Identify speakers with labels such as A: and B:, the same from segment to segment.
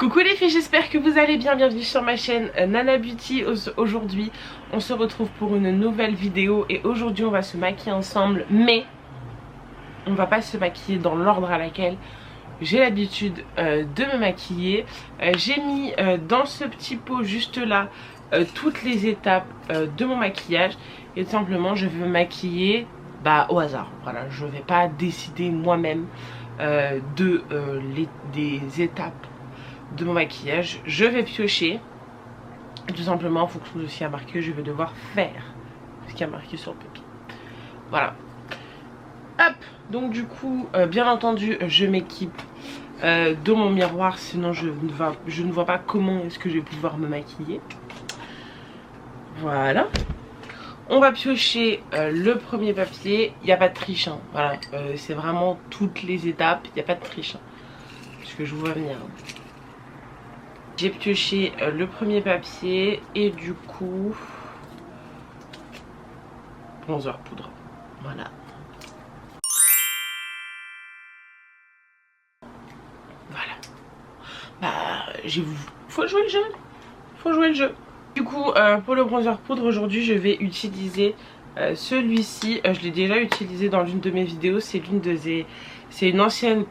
A: Coucou les filles, j'espère que vous allez bien, bienvenue sur ma chaîne Nana Beauty. Aujourd'hui on se retrouve pour une nouvelle vidéo et aujourd'hui on va se maquiller ensemble, mais on va pas se maquiller dans l'ordre à laquelle j'ai l'habitude de me maquiller. J'ai mis dans ce petit pot juste là toutes les étapes de mon maquillage et tout simplement je vais me maquiller au hasard. Voilà, je vais pas décider moi-même des étapes de mon maquillage. Je vais piocher tout simplement en fonction de ce qui a marqué. Je vais devoir faire ce qui a marqué sur le papier. Voilà, hop. Donc du coup bien entendu je m'équipe de mon miroir, sinon je ne vois pas comment est-ce que je vais pouvoir me maquiller. Voilà, on va piocher le premier papier. Il n'y a pas de triche hein. Voilà, c'est vraiment toutes les étapes, il n'y a pas de triche hein. Parce que je vous vois venir. J'ai pioché le premier papier et du coup bronzer poudre. Voilà. Faut jouer le jeu. Faut jouer le jeu. Du coup pour le bronzer poudre aujourd'hui je vais utiliser celui-ci. Je l'ai déjà utilisé dans l'une de mes vidéos. C'est une ancienne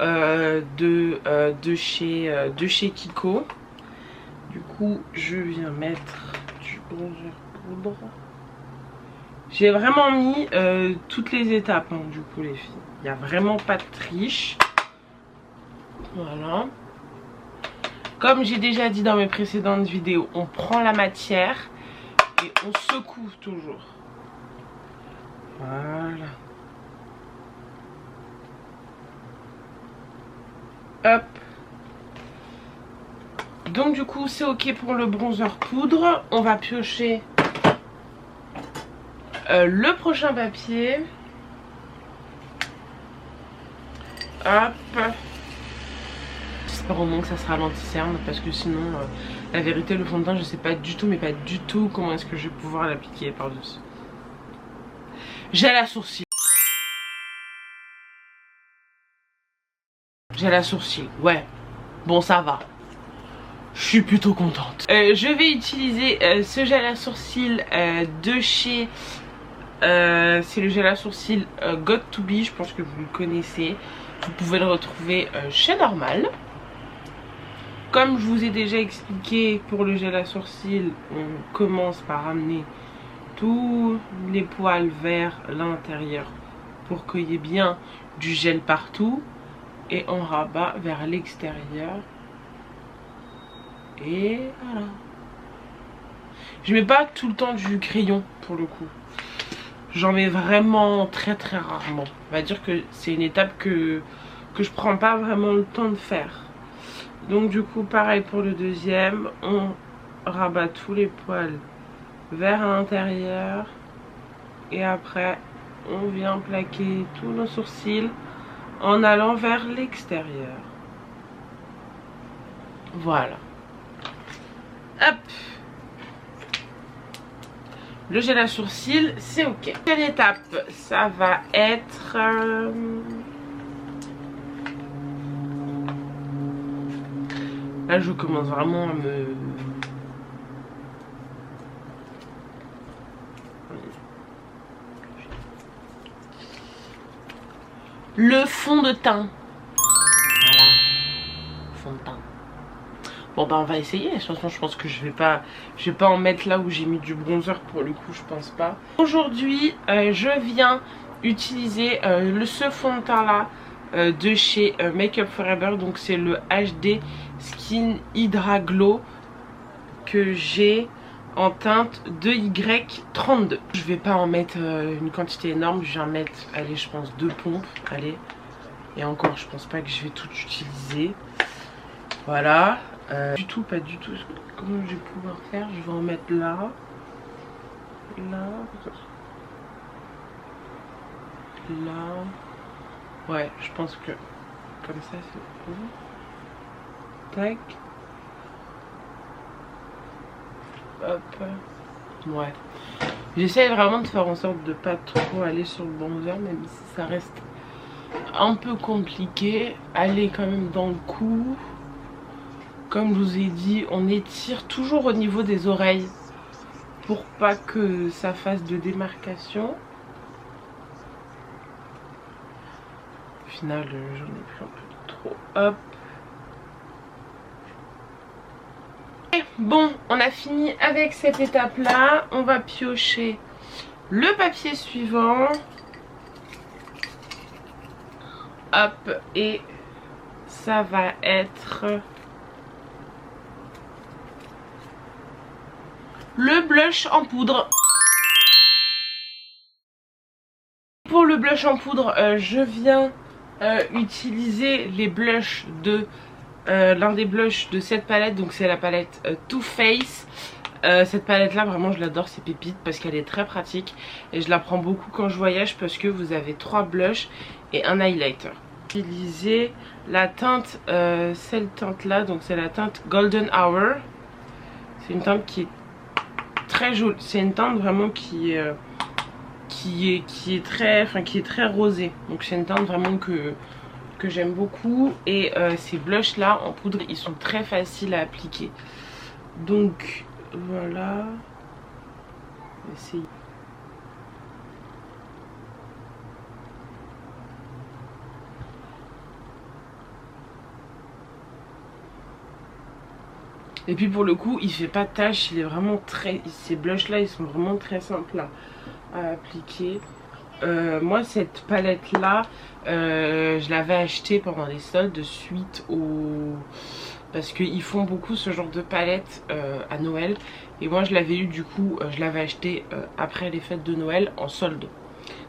A: de chez Kiko. Du coup je viens mettre du bronzer poudre. J'ai vraiment mis toutes les étapes hein, du coup les filles. Il n'y a vraiment pas de triche. Voilà. Comme j'ai déjà dit dans mes précédentes vidéos, on prend la matière et on secoue toujours. Voilà. Hop. Donc du coup c'est ok pour le bronzer poudre. On va piocher le prochain papier. Hop. J'espère au moins que ça sera l'anti-cerne parce que sinon la vérité le fond de teint je sais pas du tout, mais pas du tout comment est-ce que je vais pouvoir l'appliquer par dessus. J'ai la sourcil. J'ai la sourcil, ouais. Bon ça va. Je suis plutôt contente. Je vais utiliser ce gel à sourcils de chez... c'est le gel à sourcils Got2b, je pense que vous le connaissez. Vous pouvez le retrouver chez Normal. Comme je vous ai déjà expliqué, pour le gel à sourcils, on commence par amener tous les poils vers l'intérieur pour qu'il y ait bien du gel partout. Et on rabat vers l'extérieur. Et voilà. Je mets pas tout le temps du crayon pour le coup. J'en mets vraiment très rarement. On va dire que c'est une étape que je prends pas vraiment le temps de faire. Donc du coup pareil pour le deuxième. On rabat tous les poils vers l'intérieur. Et après on vient plaquer tous nos sourcils en allant vers l'extérieur. Voilà. Hop. Le gel à sourcils, c'est ok. Quelle étape? Ça va être... Là, je commence vraiment à me... Le fond de teint. Voilà. Fond de teint. Bon on va essayer. De toute façon je pense que je vais pas en mettre là où j'ai mis du bronzer pour le coup, je pense pas. Aujourd'hui je viens utiliser ce fond de teint là de chez Make Up Forever. Donc c'est le HD Skin Hydra Glow que j'ai en teinte 2Y32. Je vais pas en mettre une quantité énorme. Je vais en mettre, allez, je pense 2 pompes. Allez. Et encore je pense pas que je vais tout utiliser. Voilà. Du tout, pas du tout. Comment je vais pouvoir faire? Je vais en mettre là. Là. Là. Ouais, je pense que comme ça c'est bon. Tac. Hop. Ouais. J'essaie vraiment de faire en sorte de pas trop aller sur le bronzer, même si ça reste un peu compliqué. Aller quand même dans le cou. Comme je vous ai dit, on étire toujours au niveau des oreilles pour pas que ça fasse de démarcation. Au final, j'en ai pris un peu trop. Hop. Et bon, on a fini avec cette étape-là. On va piocher le papier suivant. Hop, et ça va être le blush en poudre. Pour le blush en poudre, je viens utiliser les blushs de l'un des blushs de cette palette. Donc c'est la palette Too Faced. Cette palette là vraiment je l'adore, c'est pépite parce qu'elle est très pratique et je la prends beaucoup quand je voyage parce que vous avez 3 blushs et un highlighter. Utiliser la teinte, cette teinte là, donc c'est la teinte Golden Hour. C'est une teinte qui est très jolie, c'est une teinte vraiment qui est très rosée. Donc c'est une teinte vraiment que j'aime beaucoup et ces blushs là en poudre ils sont très faciles à appliquer. Donc voilà, essayer. Et puis pour le coup il fait pas de tache, il est vraiment très, ces blushs là ils sont vraiment très simples à appliquer. Moi cette palette là je l'avais achetée pendant les soldes suite au... parce qu'ils font beaucoup ce genre de palette à Noël. Et moi je l'avais eu du coup, je l'avais acheté après les fêtes de Noël en solde.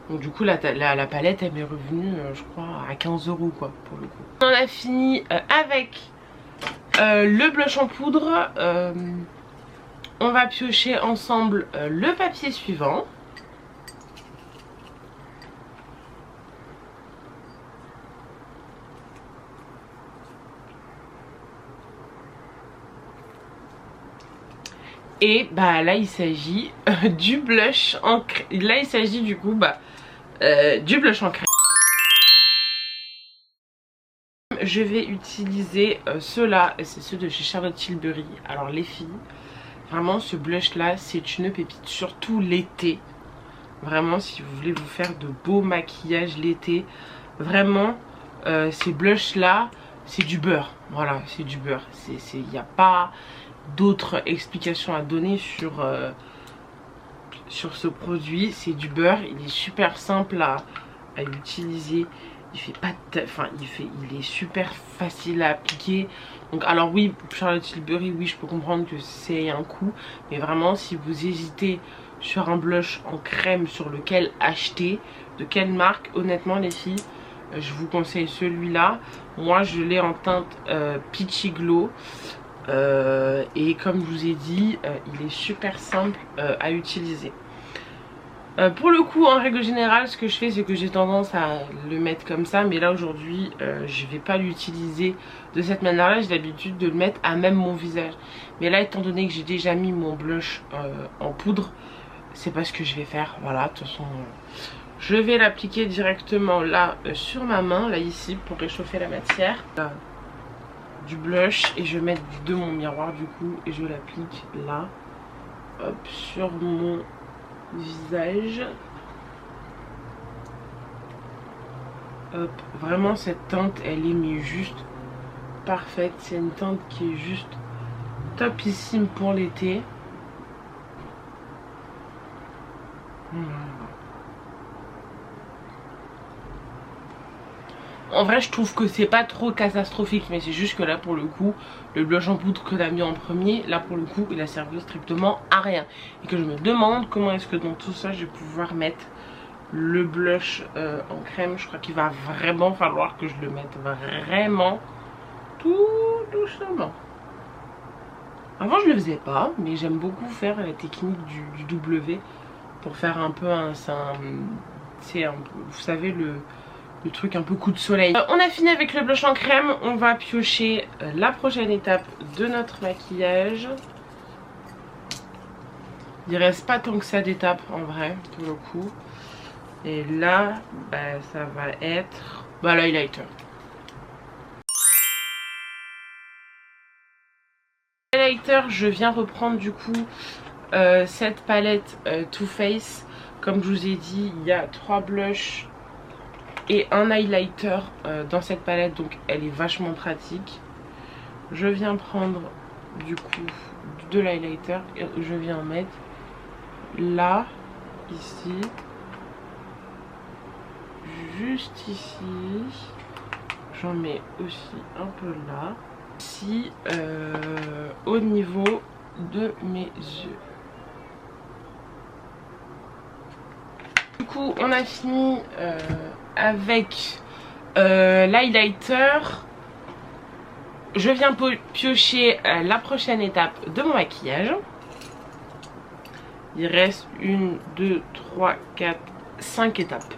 A: Donc du coup la palette elle m'est revenue je crois à 15 € quoi pour le coup. On a fini avec le blush en poudre. On va piocher ensemble le papier suivant. Et bah là il s'agit du blush en crème. Là il s'agit du coup du blush en crème. Je vais utiliser ceux-là, c'est ceux de chez Charlotte Tilbury. Alors les filles, vraiment ce blush là c'est une pépite, surtout l'été. Vraiment si vous voulez vous faire de beaux maquillages l'été, vraiment ces blushs là c'est du beurre. Voilà, c'est du beurre. Il n'y a pas d'autres explications à donner sur ce produit. C'est du beurre, il est super simple à utiliser. Il fait pas de... Enfin il est super facile à appliquer. Donc alors oui, Charlotte Tilbury, oui je peux comprendre que c'est un coût, mais vraiment si vous hésitez sur un blush en crème sur lequel acheter, de quelle marque, honnêtement les filles, je vous conseille celui-là. Moi je l'ai en teinte Peachy Glow. Et comme je vous ai dit, il est super simple à utiliser. Pour le coup, en règle générale, ce que je fais, c'est que j'ai tendance à le mettre comme ça. Mais là, aujourd'hui, je vais pas l'utiliser de cette manière-là. J'ai l'habitude de le mettre à même mon visage. Mais là, étant donné que j'ai déjà mis mon blush en poudre, c'est pas ce que je vais faire. Voilà, de toute façon, je vais l'appliquer directement là sur ma main, là ici, pour réchauffer la matière. Là, du blush et je vais mettre de mon miroir du coup et je l'applique là, hop, sur mon visage. Hop, vraiment cette teinte elle est mais juste parfaite, c'est une teinte qui est juste topissime pour l'été. En vrai je trouve que c'est pas trop catastrophique, mais c'est juste que là pour le coup le blush en poudre que t'as mis en premier, là pour le coup il a servi strictement à rien. Et que je me demande comment est-ce que dans tout ça je vais pouvoir mettre le blush en crème. Je crois qu'il va vraiment falloir que je le mette vraiment tout doucement. Avant je le faisais pas, mais j'aime beaucoup faire la technique du W pour faire un peu vous savez le truc un peu coup de soleil. On a fini avec le blush en crème. On va piocher la prochaine étape de notre maquillage. Il reste pas tant que ça d'étapes en vrai pour le coup. Et là ça va être l'highlighter. highlighter, je viens reprendre du coup cette palette Too Faced. Comme je vous ai dit, il y a 3 blushs et un highlighter dans cette palette, donc elle est vachement pratique. Je viens prendre du coup de l'highlighter et je viens en mettre là, ici, juste ici. J'en mets aussi un peu là, ici, au niveau de mes yeux. Du coup on a fini avec l'highlighter. Je viens piocher la prochaine étape de mon maquillage. Il reste 1, 2, 3, 4, 5 étapes.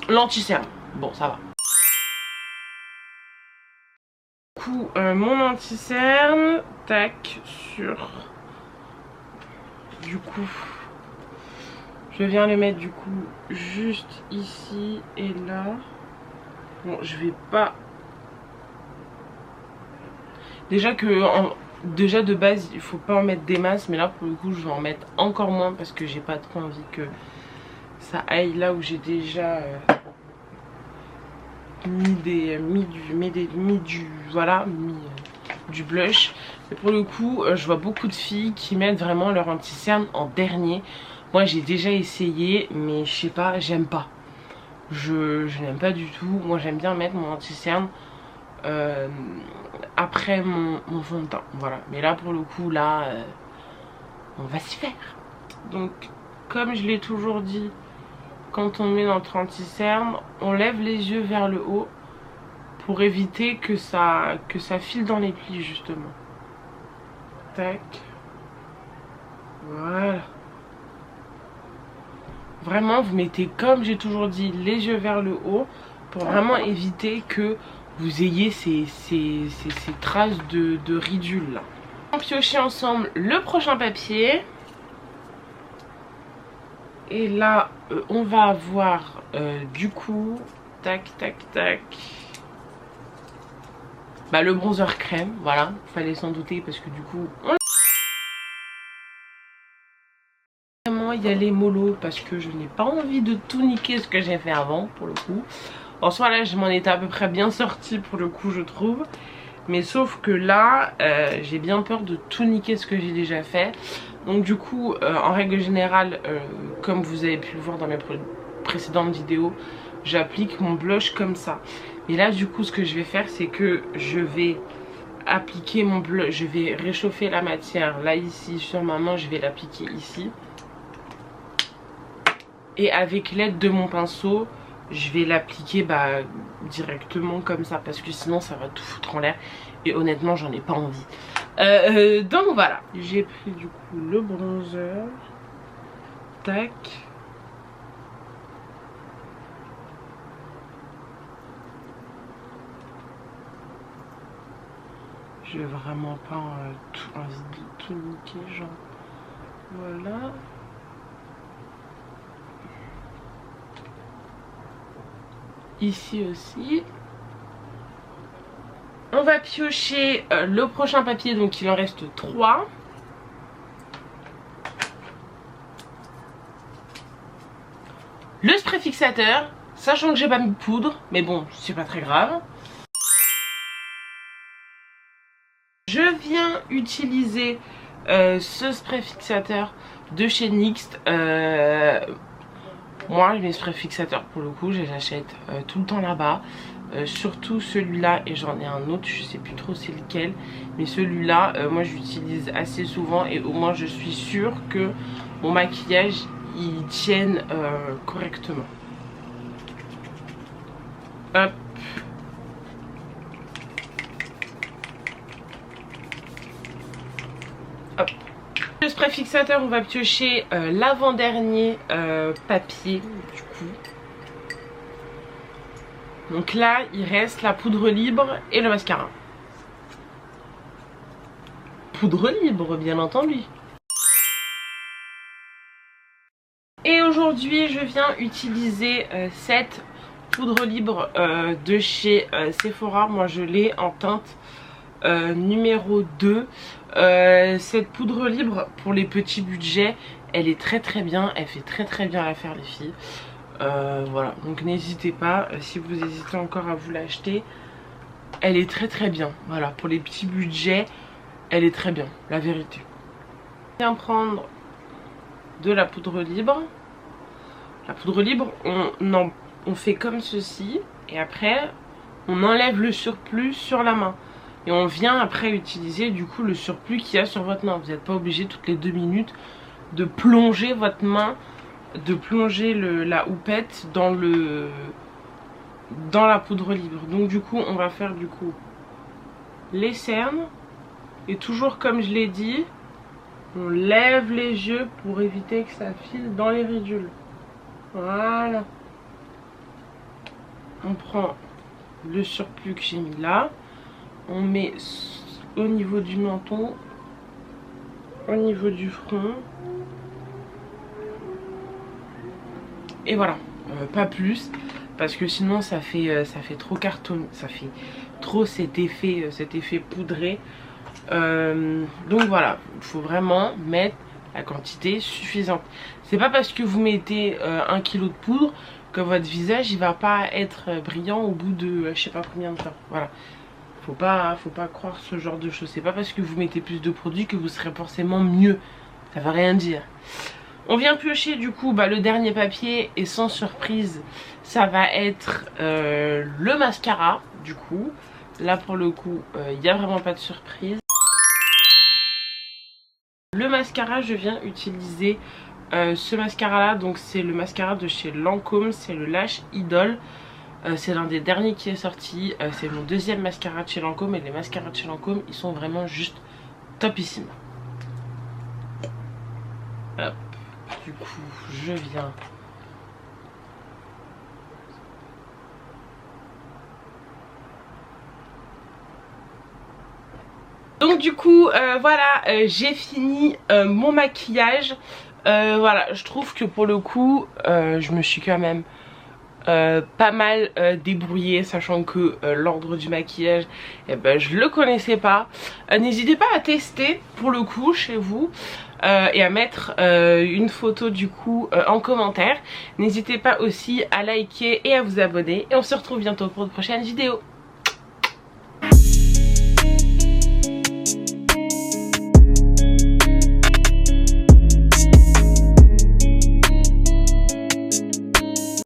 A: L'anti-cerne, bon ça va. Du coup mon anti-cerne, tac, sur, du coup je viens le mettre du coup juste ici et là. Bon, je vais pas, déjà de base il faut pas en mettre des masses, mais là pour le coup je vais en mettre encore moins parce que j'ai pas trop envie que ça aille là où j'ai déjà mis du blush. Et pour le coup je vois beaucoup de filles qui mettent vraiment leur anti-cerne en dernier. Moi j'ai déjà essayé, mais je sais pas, j'aime pas. Je n'aime pas du tout. Moi j'aime bien mettre mon anti-cerne après mon fond de teint, voilà. Mais là pour le coup là on va s'y faire. Donc comme je l'ai toujours dit, quand on met notre anti-cerne, on lève les yeux vers le haut pour éviter que ça file dans les plis justement. Tac. Voilà. Vraiment vous mettez, comme j'ai toujours dit, les yeux vers le haut pour vraiment éviter que vous ayez ces traces de ridule là. On va piocher ensemble le prochain papier. Et là on va avoir du coup, tac tac tac, bah, le bronzer crème, voilà, fallait s'en douter parce que du coup on vraiment y aller mollo parce que je n'ai pas envie de tout niquer ce que j'ai fait avant pour le coup. En soi là je m'en étais à peu près bien sortie pour le coup je trouve, mais sauf que là j'ai bien peur de tout niquer ce que j'ai déjà fait. Donc du coup en règle générale comme vous avez pu le voir dans mes précédentes vidéos, j'applique mon blush comme ça. Et là du coup ce que je vais faire c'est que je vais appliquer mon blush, je vais réchauffer la matière là ici sur ma main, je vais l'appliquer ici. Et avec l'aide de mon pinceau je vais l'appliquer directement comme ça parce que sinon ça va tout foutre en l'air et honnêtement j'en ai pas envie. Donc voilà, j'ai pris du coup le bronzer, tac. Je vais vraiment pas envie de tout niquer, genre voilà. Ici aussi. On va piocher le prochain papier, donc il en reste 3. Le spray fixateur, sachant que j'ai pas mis de poudre, mais bon, c'est pas très grave. Je viens utiliser ce spray fixateur de chez NYX. Moi, mes sprays fixateurs, pour le coup, je les achète tout le temps là-bas. Surtout celui-là, et j'en ai un autre, je sais plus trop c'est lequel. Mais celui-là, moi, j'utilise assez souvent et au moins, je suis sûre que mon maquillage, il tienne correctement. Hop. Hop. Le spray fixateur, on va piocher l'avant-dernier papier du coup. Donc là, il reste la poudre libre et le mascara. Poudre libre, bien entendu. Et aujourd'hui, aujourd'hui je viens utiliser cette poudre libre de chez Sephora. Moi je l'ai en teinte numéro 2. Cette poudre libre pour les petits budgets, elle est très bien, elle fait très bien l'affaire les filles. Voilà, donc n'hésitez pas, si vous hésitez encore à vous l'acheter, elle est très bien. Voilà, pour les petits budgets, elle est très bien, la vérité. Je viens prendre de la poudre libre. La poudre libre, on fait comme ceci, et après on enlève le surplus sur la main. Et on vient après utiliser du coup le surplus qu'il y a sur votre main. Vous n'êtes pas obligé toutes les 2 minutes de plonger votre main, de plonger la houppette dans la poudre libre. Donc du coup on va faire du coup les cernes. Et toujours comme je l'ai dit, on lève les yeux pour éviter que ça file dans les ridules. Voilà. On prend le surplus que j'ai mis là. On met au niveau du menton, au niveau du front. Et voilà, pas plus. Parce que sinon ça fait trop carton, ça fait trop cet effet poudré. Donc voilà, il faut vraiment mettre la quantité suffisante. C'est pas parce que vous mettez 1 kg de poudre que votre visage il va pas être brillant au bout de je sais pas combien de temps. Voilà. Faut pas croire ce genre de choses. C'est pas parce que vous mettez plus de produits que vous serez forcément mieux. Ça va rien dire. On vient piocher du coup le dernier papier et sans surprise ça va être le mascara du coup. Là pour le coup il n'y a vraiment pas de surprise. Le mascara, je viens utiliser ce mascara là, donc c'est le mascara de chez Lancôme, c'est le Lash Idol. C'est l'un des derniers qui est sorti, c'est mon 2e mascara de chez Lancôme et les mascaras de chez Lancôme ils sont vraiment juste topissimes. Hop, du coup je viens donc du coup voilà, j'ai fini mon maquillage. Voilà, je trouve que pour le coup je me suis quand même pas mal débrouillée, sachant que l'ordre du maquillage je le connaissais pas. N'hésitez pas à tester pour le coup chez vous et à mettre une photo du coup en commentaire. N'hésitez pas aussi à liker et à vous abonner et on se retrouve bientôt pour de prochaines vidéos.